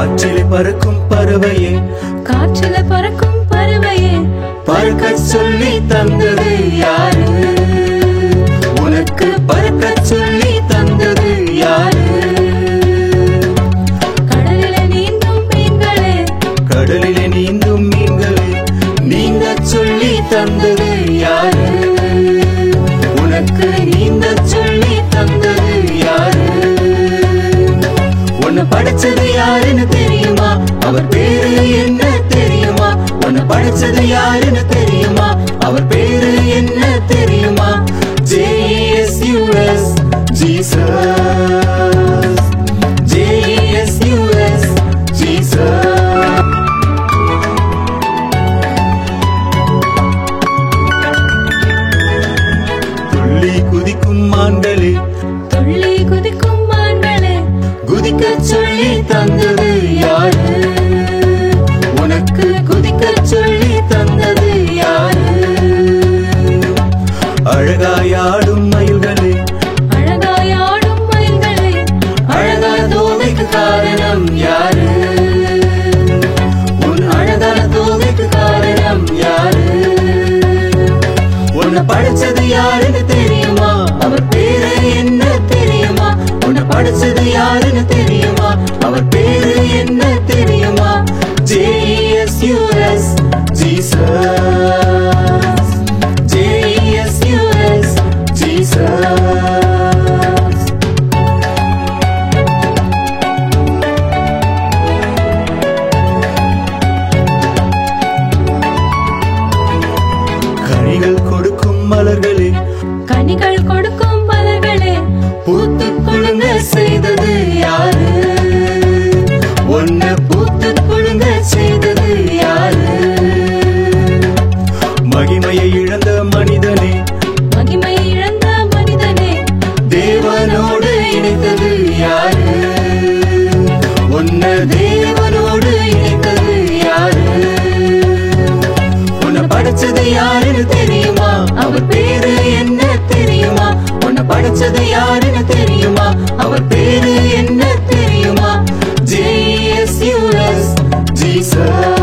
காற்றிலே பறக்கும் பறவையே, காற்றில பறக்கும் பறவையே, பறக்கச் சொல்லி தந்தது யாரு? உனக்கு பறக்கச் சொல்லி தந்தது யாரு? கடலிலே நீந்தும் மீன்களே, கடலிலே நீந்தும் மீன்களே, நீந்தச் சொல்லி தந்தது யாரு? உனக்கு நீந்தச் சொல்லி தந்தது யாரு? உன்னை படைச்சது யாருன்னு தெரியுமா? அவர் பேரு என்ன தெரியுமா? உன்னை படைச்சது யாருன்னு தெரியுமா? அவர் பேரு என்ன தெரியுமா? JESUS Jesus, JESUS Jesus. துள்ளி குதிக்கும் மான்களே, துள்ளி குதிக்கும் மான்களே, குதிக்கச் சொல்லி தந்தது யாரு? உனக்கு குதிக்கச் சொல்லி தந்தது யாரு? அழகாயாடும் மயில்களே, அழகாயாடும் மயில்களே, அழகான தோகைக்கு காரணம் யாரு? உன் அழகான தோகைக்கு காரணம் யாரு? உன்னை படைச்சது யாருன்னு தெரியுமா? அவர் பேரு என்ன தெரியுமா? உன்னை படைச்சது யாருன்னு தெரியுமா? அவர் பேரு என்ன தெரியுமா? JESUS Jesus, JESUS Jesus. கனிகள் கொடுக்கும் மலர்களே, கனிகள் கொடுக்கும் மலர்களே, பூத்து குலுங்க செய்தது யாரு? உன்னை பூத்து குலுங்க செய்தது யாரு? மகிமையை இழந்த மனிதனே, மகிமை இழந்த மனிதனே, தேவனோடு இணைத்தது யாரு? உன்னை தேவனோடு இணைத்தது யாரு? உன்னை படைச்சது யாருன்னு தெரியுமா? அவர் பேரு என்ன தெரியுமா? உன்னை படைச்சது யாருன்னு தெரியுமா? அவர் பேரு என்ன தெரியுமா? JESUS Jesus.